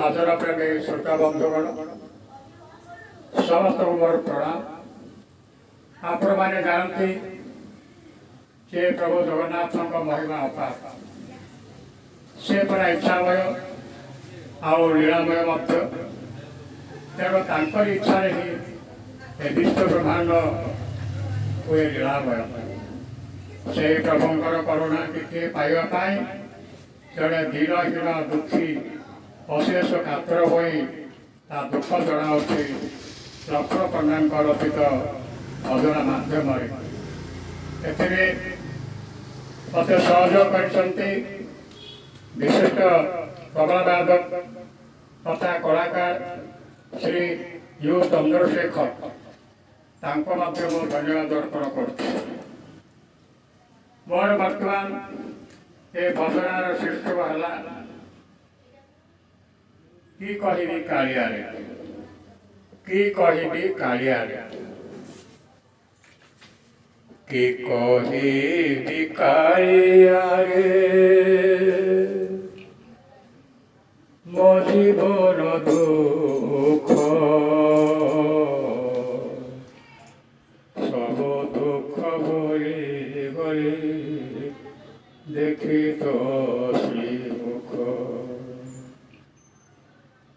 भजन प्रेमी श्रोता बंधुगण समस्त मोर प्रणाम। आपण मैंने जानते जे प्रभु जगन्नाथ महिमा अपार से पूरा इच्छामय आउ लीलामय तेणु तर इच्छा ही विश्व ब्रह्मांड हुए लीलामय से प्रभुंर करुणा टिके पाइबापी जड़े दीनहीन दुखी अशेष कातर हो दुख जनाऊँगी लक्ष्मण पंडा रचित अजना मध्यम मत सहयोग कर विशिष्ट तबलावादक तथा कलाकार श्री यू चंद्रशेखर धन्यवाद अर्पण कर मोर बर्तमान ये भजनार शीर्षक है कि कहबी कालिया कि कहबी कालिया कि कहबी कालिया मो जीवन दुख सब दुख भूली गली देखी तो श्रीमुख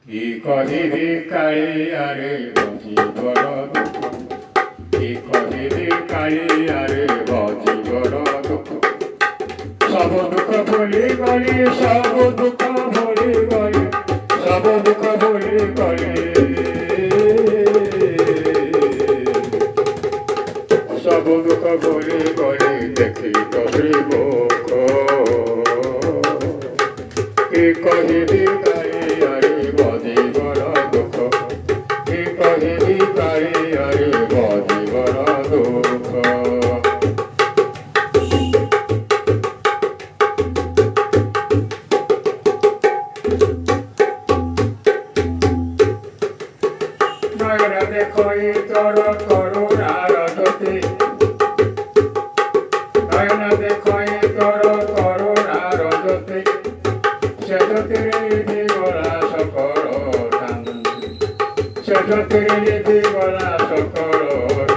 कि कहबी कालिया जीवन दुख कि कहबी कालिया जीवन दुख सब दुख भूली गली सब दुख भूली गली सब दुख भूली गली सब दुख भूली गली देखी तो श्रीमुख कि कहबी कालिया जीवन दुख कि कहबी कालिया जीवन दुख देखो तोर करुणार ज्योति नयन देखो तोर करुणार ज्योति से ज्योति गला सकल शांति से ज्योति गला सकल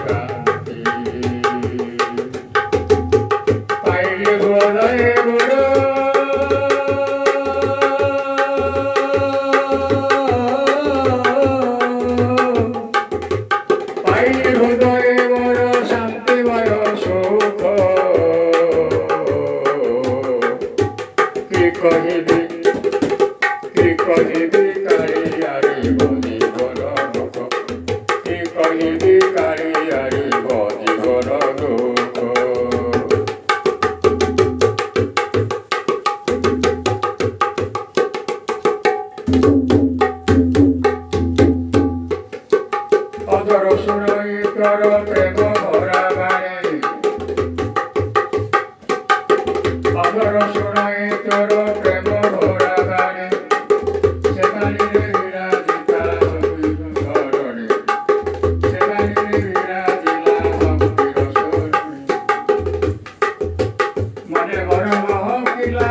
शांति पाइली हृदय हृदय मोर शांतिमय सुख कि कहबी कालिया जीवन दुख कि कहबी कालिया जीवन दुख अदर सुनई तोर प्रेम भरा बाणी अदर सुनई तोर प्रेम भरा बाणी से बाणी विराजिता धरणी से बाणी विराजिला भक्तिर स्वरूणी मने मन महकिला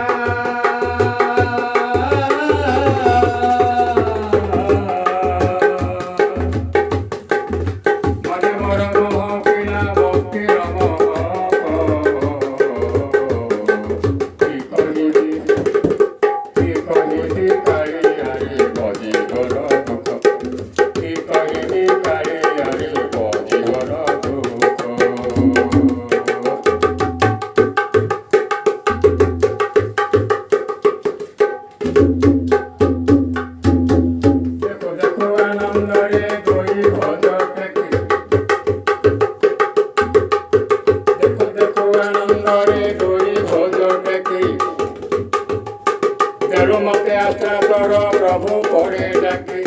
मते आशा तोर प्रभु पड़े डाकी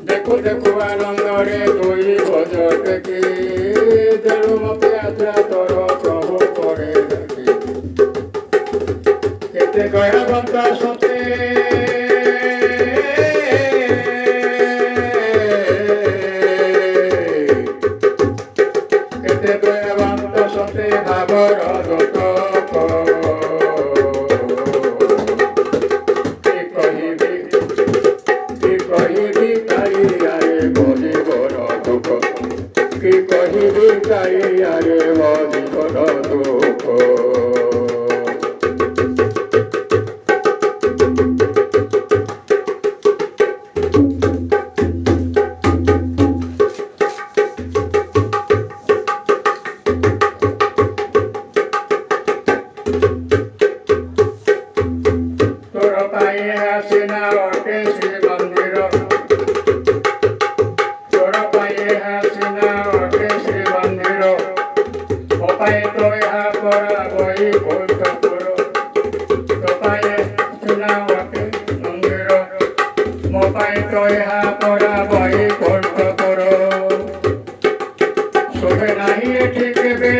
देखु देखु आनंद रे दुई भोज टेकी तेणु मते आशा तोर प्रभु पड़े डाकी केते गयावंत सते केते गयावंत सते भावर दोट କାଳିଆରେ ମୋ ଜୀବନ ଦୁଃଖ। ତୋର ପାଇଁ ଆସିନା ଅଟେ ଶ୍ରୀମନ୍ଦିର, ତୋର ପାଇଁ ଆସିନା ଅଟେ ଶ୍ରୀମନ୍ଦିର, ମୋ ପାଇଁ ତ ଏହା ପରା ବୈକୁଣ୍ଠପୁର। ତୋ ପାଇଁ ଆସିନା ଅଟେ ମନ୍ଦିର, ମୋ ପାଇଁ ତ ଏହା ପରା ବୈକୁଣ୍ଠପୁର। ଶୋଭେ ନାହିଁ ଏଠି କେବେ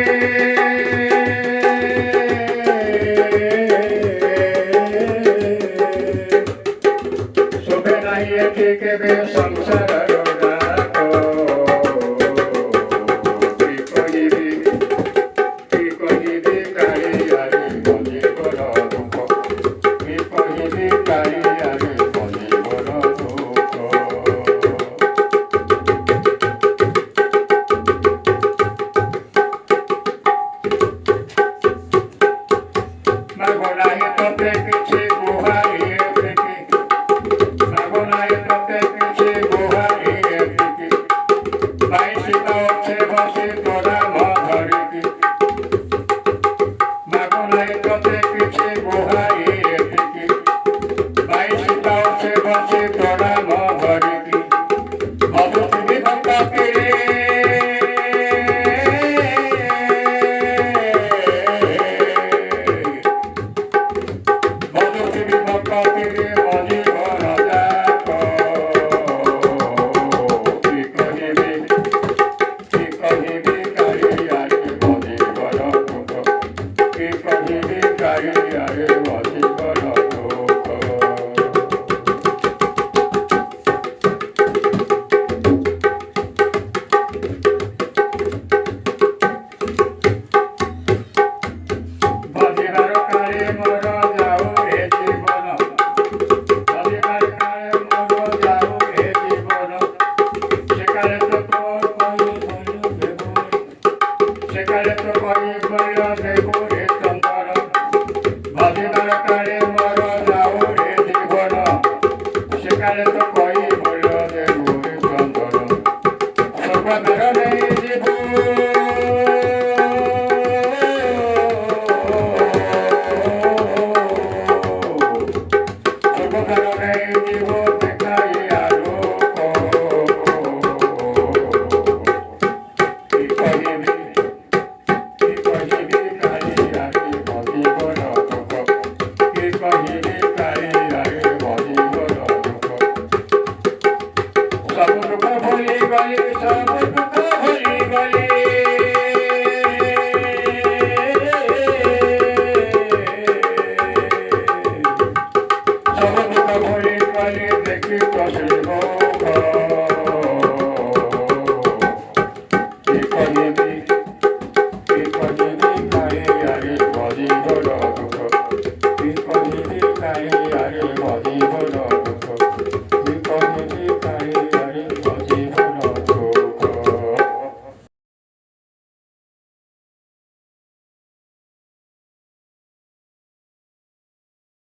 ଏଠି କେବେ ସଂସାରର ଡାକ। କି କହିବି କାଳିଆରେ ମୋ ଜୀବନ ଦୁଃଖ, କି କହିବି କାଳିଆରେ ମୋ ଜୀବନ ଦୁଃଖ। ମାଗ ନାହିଁ ତତେ କିଛି ଗୁହାରି ଏତିକି, ମାଗ ନାହିଁ ତତେ କିଛି ଗୁହାରି ଏତିକି, ବାଇଶି ଅଛି ବସି ତୋ ନାମ ଧରିକି। ମାଗ ନାହିଁ ତତେ କିଛି ଗୁହାରି ଏତିକି, ବାଇଶି ଅଛି ବସି ତୋ ନାମ ଧରିକି। ମଧୁଥିବି ଭକ୍ତିରେ ମଧୁଥିବି ଭକ୍ତିରେ ମୋ ଜୀବନ ଯାକ। କି କହିବି କାଳିଆରେ ମୋ ଜୀବନ ଦୁଃଖ, କି କହିବି କାଳିଆରେ ମୋ ଜୀବନ ଦୁଃଖ। ବଜିବାର କାଳେ ମୋର ଯାଉ ଏ ଜୀବନ, ବଜିବାର କାଳେ ମୋର ଯାଉ ଏ ଜୀବନ। ସେ କାଳେ ତ ସେ କାଳେ ତ କହି ବଳ ଦେବୁରେ ଚନ୍ଦନ। ବଜିବାର କାଳେ ମୋର ଯାଉ ଏ ଜୀବନ, ସେ କାଳେ ତ କହି ବଳ ଦେବୁରେ ଚନ୍ଦନ। ସ୍ୱର୍ଗଦ୍ୱାର ନେଇ ଯିବୁ ସବୁ ଦୁଃଖ ଭୁଲି ଗଲି, ସବୁ ଦୁଃଖ ଭୁଲି ଗଲି। ସବୁ ଦୁଃଖ ଭୁଲି ଗଲି ଦେଖି ତ ଶ୍ରୀ ମୁଖ। କି କହିବି କାଳିଆରେ ମୋ ଜୀବନ ଦୁଃଖ, କି କହିବି କାଳିଆରେ ମୋ ଜୀବନ ଦୁଃଖ।